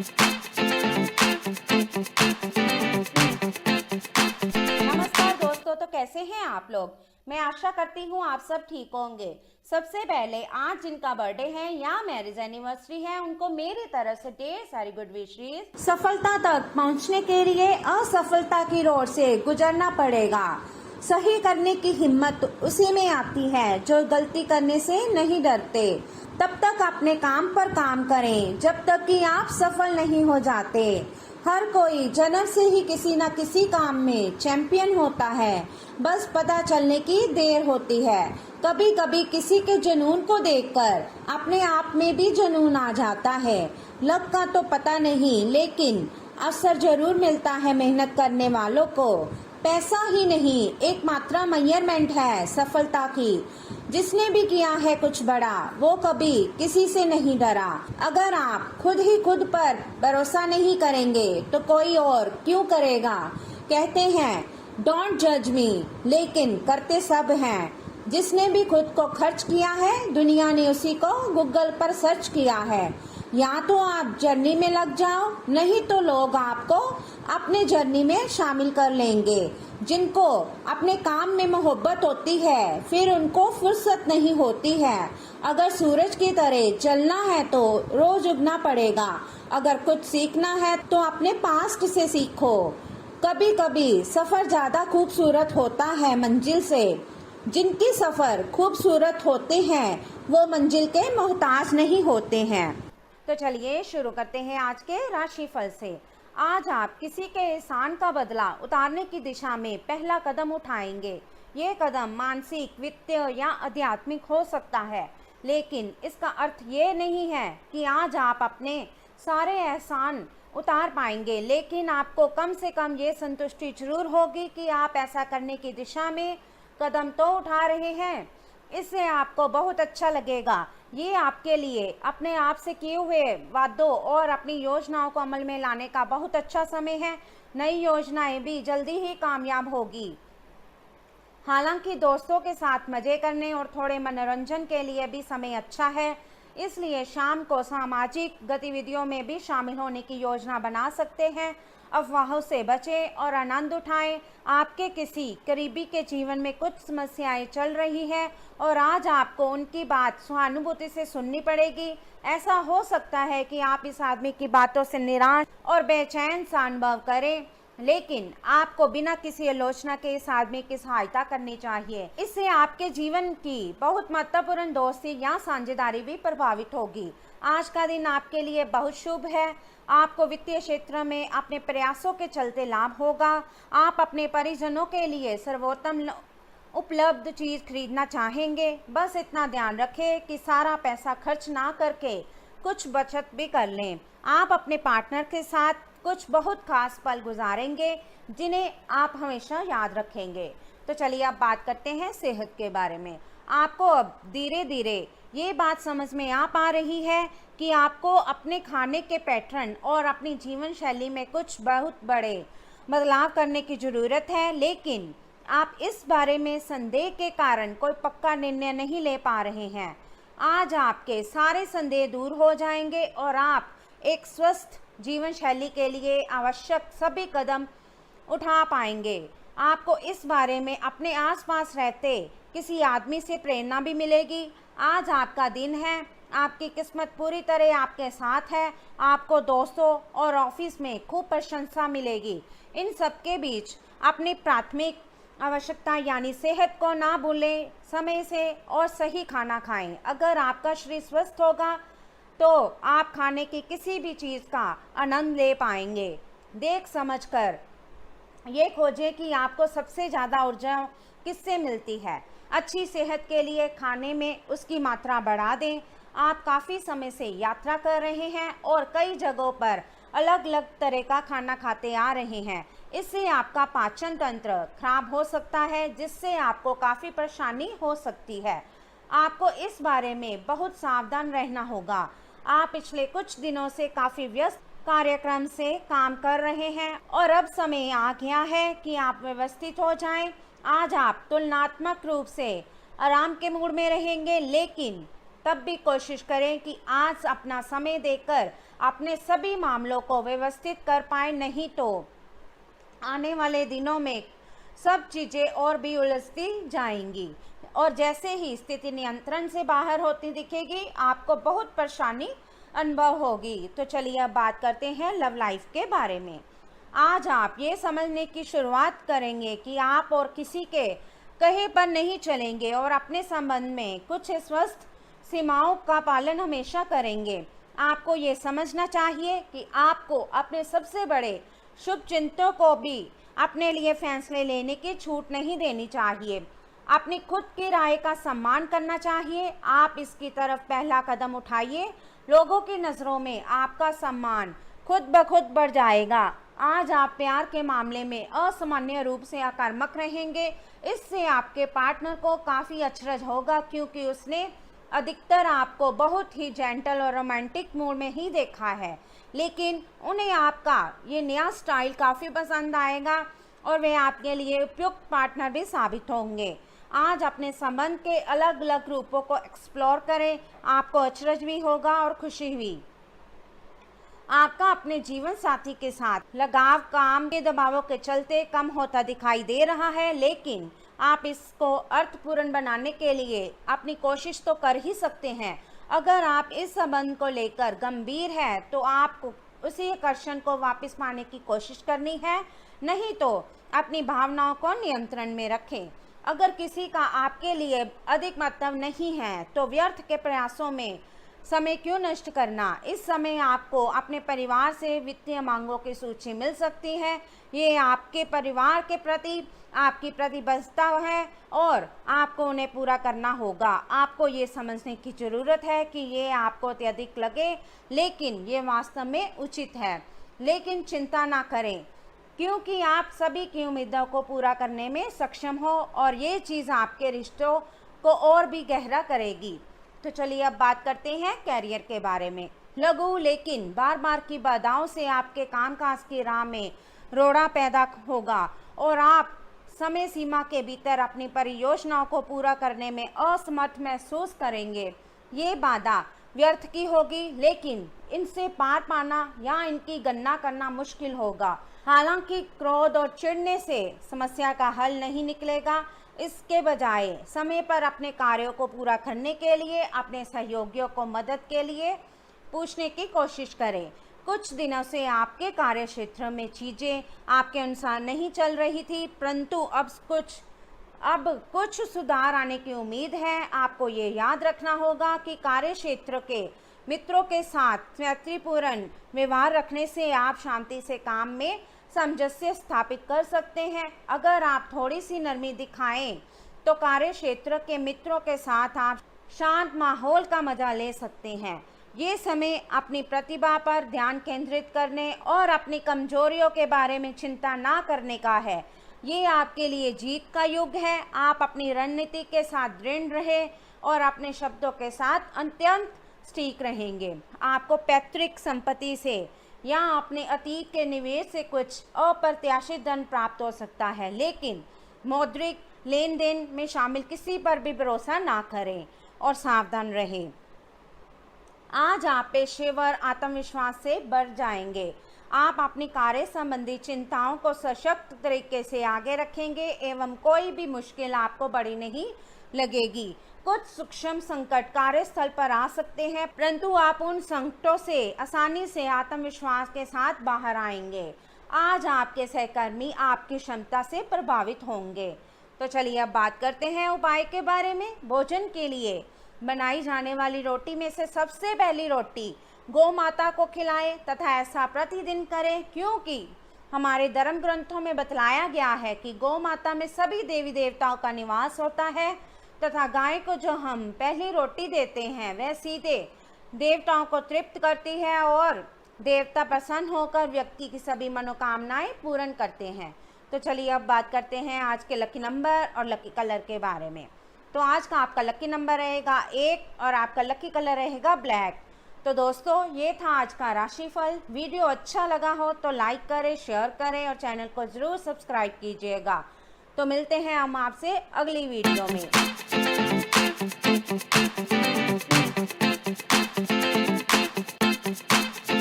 नमस्कार दोस्तों, तो कैसे हैं आप लोग। मैं आशा करती हूँ आप सब ठीक होंगे। सबसे पहले आज जिनका बर्थडे है या मैरिज एनिवर्सरी है, उनको मेरी तरफ से ढेर सारी गुड विशेस। सफलता तक पहुँचने के लिए असफलता की रोड से गुजरना पड़ेगा। सही करने की हिम्मत उसी में आती है जो गलती करने से नहीं डरते। तब तक अपने काम पर काम करें जब तक कि आप सफल नहीं हो जाते। हर कोई जन्म से ही किसी न किसी काम में चैंपियन होता है, बस पता चलने की देर होती है। कभी कभी किसी के जुनून को देखकर अपने आप में भी जुनून आ जाता है। लक का तो पता नहीं, लेकिन अवसर जरूर मिलता है मेहनत करने वालों को। पैसा ही नहीं एकमात्र मेजरमेंट है सफलता की। जिसने भी किया है कुछ बड़ा, वो कभी किसी से नहीं डरा। अगर आप खुद ही खुद पर भरोसा नहीं करेंगे तो कोई और क्यों करेगा। कहते हैं डोंट जज मी, लेकिन करते सब हैं। जिसने भी खुद को खर्च किया है, दुनिया ने उसी को गूगल पर सर्च किया है। या तो आप जर्नी में लग जाओ, नहीं तो लोग आपको अपने जर्नी में शामिल कर लेंगे। जिनको अपने काम में मोहब्बत होती है, फिर उनको फुर्सत नहीं होती है। अगर सूरज की तरह चलना है तो रोज उगना पड़ेगा। अगर कुछ सीखना है तो अपने पास्ट से सीखो। कभी कभी सफर ज्यादा खूबसूरत होता है मंजिल से। जिनकी सफर खूबसूरत होते हैं वो मंजिल के मोहताज नहीं होते हैं। तो चलिए शुरू करते हैं आज के राशिफल से। आज आप किसी के एहसान का बदला उतारने की दिशा में पहला कदम उठाएंगे। ये कदम मानसिक, वित्तीय या आध्यात्मिक हो सकता है, लेकिन इसका अर्थ ये नहीं है कि आज आप अपने सारे एहसान उतार पाएंगे। लेकिन आपको कम से कम ये संतुष्टि जरूर होगी कि आप ऐसा करने की दिशा में कदम तो उठा रहे हैं। इससे आपको बहुत अच्छा लगेगा। ये आपके लिए अपने आप से किए हुए वादों और अपनी योजनाओं को अमल में लाने का बहुत अच्छा समय है। नई योजनाएं भी जल्दी ही कामयाब होगी। हालांकि दोस्तों के साथ मजे करने और थोड़े मनोरंजन के लिए भी समय अच्छा है, इसलिए शाम को सामाजिक गतिविधियों में भी शामिल होने की योजना बना सकते हैं। अफवाहों से बचें और आनंद उठाएं। आपके किसी करीबी के जीवन में कुछ समस्याएं चल रही हैं और आज आपको उनकी बात सहानुभूति से सुननी पड़ेगी। ऐसा हो सकता है कि आप इस आदमी की बातों से निराश और बेचैन सा अनुभव करें, लेकिन आपको बिना किसी आलोचना के इस आदमी की सहायता करनी चाहिए। इससे आपके जीवन की बहुत महत्वपूर्ण दोस्ती या साझेदारी भी प्रभावित होगी। आज का दिन आपके लिए बहुत शुभ है। आपको वित्तीय क्षेत्र में अपने प्रयासों के चलते लाभ होगा। आप अपने परिजनों के लिए सर्वोत्तम उपलब्ध चीज खरीदना चाहेंगे। बस इतना ध्यान रखें कि सारा पैसा खर्च ना करके कुछ बचत भी कर लें। आप अपने पार्टनर के साथ कुछ बहुत खास पल गुजारेंगे जिन्हें आप हमेशा याद रखेंगे। तो चलिए अब बात करते हैं सेहत के बारे में। आपको अब धीरे धीरे ये बात समझ में आ पा रही है कि आपको अपने खाने के पैटर्न और अपनी जीवन शैली में कुछ बहुत बड़े बदलाव करने की ज़रूरत है, लेकिन आप इस बारे में संदेह के कारण कोई पक्का निर्णय नहीं ले पा रहे हैं। आज आपके सारे संदेह दूर हो जाएंगे और आप एक स्वस्थ जीवन शैली के लिए आवश्यक सभी कदम उठा पाएंगे। आपको इस बारे में अपने आसपास रहते किसी आदमी से प्रेरणा भी मिलेगी। आज आपका दिन है। आपकी किस्मत पूरी तरह आपके साथ है। आपको दोस्तों और ऑफिस में खूब प्रशंसा मिलेगी। इन सब के बीच अपनी प्राथमिक आवश्यकता यानी सेहत को ना भूलें। समय से और सही खाना खाएं। अगर आपका शरीर स्वस्थ होगा तो आप खाने की किसी भी चीज़ का आनंद ले पाएंगे। देख समझकर ये खोजें कि आपको सबसे ज़्यादा ऊर्जा किससे मिलती है। अच्छी सेहत के लिए खाने में उसकी मात्रा बढ़ा दें। आप काफ़ी समय से यात्रा कर रहे हैं और कई जगहों पर अलग अलग तरह का खाना खाते आ रहे हैं। इससे आपका पाचन तंत्र खराब हो सकता है, जिससे आपको काफ़ी परेशानी हो सकती है। आपको इस बारे में बहुत सावधान रहना होगा। आप पिछले कुछ दिनों से काफ़ी व्यस्त कार्यक्रम से काम कर रहे हैं और अब समय आ गया है कि आप व्यवस्थित हो जाएं। आज आप तुलनात्मक रूप से आराम के मूड में रहेंगे, लेकिन तब भी कोशिश करें कि आज अपना समय देकर अपने सभी मामलों को व्यवस्थित कर पाए, नहीं तो आने वाले दिनों में सब चीज़ें और भी उलझती जाएंगी और जैसे ही स्थिति नियंत्रण से बाहर होती दिखेगी आपको बहुत परेशानी अनुभव होगी। तो चलिए अब बात करते हैं लव लाइफ के बारे में। आज आप ये समझने की शुरुआत करेंगे कि आप और किसी के कहे पर नहीं चलेंगे और अपने संबंध में कुछ स्वस्थ सीमाओं का पालन हमेशा करेंगे। आपको ये समझना चाहिए कि आपको अपने सबसे बड़े शुभ चिंतकों को भी अपने लिए फैसले लेने की छूट नहीं देनी चाहिए। अपनी खुद की राय का सम्मान करना चाहिए। आप इसकी तरफ पहला कदम उठाइए। लोगों की नज़रों में आपका सम्मान खुद ब खुद बढ़ जाएगा। आज आप प्यार के मामले में असामान्य रूप से आक्रामक रहेंगे। इससे आपके पार्टनर को काफ़ी अचरज होगा क्योंकि उसने अधिकतर आपको बहुत ही जेंटल और रोमांटिक मूड में ही देखा है, लेकिन उन्हें आपका ये नया स्टाइल काफ़ी पसंद आएगा और वे आपके लिए उपयुक्त पार्टनर भी साबित होंगे। आज अपने संबंध के अलग अलग रूपों को एक्सप्लोर करें। आपको अचरज भी होगा और खुशी भी। आपका अपने जीवन साथी के साथ लगाव काम के दबावों के चलते कम होता दिखाई दे रहा है, लेकिन आप इसको अर्थपूर्ण बनाने के लिए अपनी कोशिश तो कर ही सकते हैं। अगर आप इस संबंध को लेकर गंभीर है तो आपको उसी आकर्षण को वापस पाने की कोशिश करनी है, नहीं तो अपनी भावनाओं को नियंत्रण में रखें। अगर किसी का आपके लिए अधिक मतलब नहीं है तो व्यर्थ के प्रयासों में समय क्यों नष्ट करना। इस समय आपको अपने परिवार से वित्तीय मांगों की सूची मिल सकती है। ये आपके परिवार के प्रति आपकी प्रतिबद्धता है और आपको उन्हें पूरा करना होगा। आपको ये समझने की ज़रूरत है कि ये आपको अत्यधिक लगे, लेकिन ये वास्तव में उचित है। लेकिन चिंता ना करें क्योंकि आप सभी की उम्मीदों को पूरा करने में सक्षम हो और ये चीज़ आपके रिश्तों को और भी गहरा करेगी। तो चलिए अब बात करते हैं कैरियर के बारे में। लघु लेकिन बार बार की बाधाओं से आपके कामकाज की राह में रोड़ा पैदा होगा और आप समय सीमा के भीतर अपनी परियोजनाओं को पूरा करने में असमर्थ महसूस करेंगे। ये बाधा व्यर्थ की होगी, लेकिन इनसे पार पाना या इनकी गणना करना मुश्किल होगा। हालांकि क्रोध और चिढ़ने से समस्या का हल नहीं निकलेगा। इसके बजाय समय पर अपने कार्यों को पूरा करने के लिए अपने सहयोगियों को मदद के लिए पूछने की कोशिश करें। कुछ दिनों से आपके कार्य क्षेत्र में चीज़ें आपके अनुसार नहीं चल रही थी, परंतु अब कुछ सुधार आने की उम्मीद है। आपको ये याद रखना होगा कि कार्य क्षेत्र के मित्रों के साथ मैत्रीपूर्ण व्यवहार रखने से आप शांति से काम में सामंजस्य स्थापित कर सकते हैं। अगर आप थोड़ी सी नरमी दिखाएं तो कार्य क्षेत्र के मित्रों के साथ आप शांत माहौल का मजा ले सकते हैं। ये समय अपनी प्रतिभा पर ध्यान केंद्रित करने और अपनी कमजोरियों के बारे में चिंता ना करने का है। ये आपके लिए जीत का युग है। आप अपनी रणनीति के साथ दृढ़ रहे और अपने शब्दों के साथ अत्यंत सटीक रहेंगे। आपको पैतृक संपत्ति से या अपने अतीत के निवेश से कुछ अप्रत्याशित धन प्राप्त हो सकता है, लेकिन मौद्रिक लेन देन में शामिल किसी पर भी भरोसा ना करें और सावधान रहें। आज आप पेशेवर आत्मविश्वास से बढ़ जाएंगे। आप अपनी कार्य संबंधी चिंताओं को सशक्त तरीके से आगे रखेंगे एवं कोई भी मुश्किल आपको बड़ी नहीं लगेगी। कुछ सूक्ष्म संकट कार्यस्थल पर आ सकते हैं, परंतु आप उन संकटों से आसानी से आत्मविश्वास के साथ बाहर आएंगे। आज आपके सहकर्मी आपकी क्षमता से प्रभावित होंगे। तो चलिए अब बात करते हैं उपाय के बारे में। भोजन के लिए बनाई जाने वाली रोटी में से सबसे पहली रोटी गौ माता को खिलाएं तथा ऐसा प्रतिदिन करें, क्योंकि हमारे धर्म ग्रंथों में बतलाया गया है कि गौ माता में सभी देवी देवताओं का निवास होता है तथा गाय को जो हम पहली रोटी देते हैं वह सीधे देवताओं को तृप्त करती है और देवता प्रसन्न होकर व्यक्ति की सभी मनोकामनाएं पूर्ण करते हैं। तो चलिए अब बात करते हैं आज के लकी नंबर और लकी कलर के बारे में। तो आज का आपका लकी नंबर रहेगा 1 और आपका लकी कलर रहेगा ब्लैक। तो दोस्तों ये था आज का राशिफल। वीडियो अच्छा लगा हो तो लाइक करें, शेयर करें और चैनल को ज़रूर सब्सक्राइब कीजिएगा। तो मिलते हैं हम आपसे अगली वीडियो में।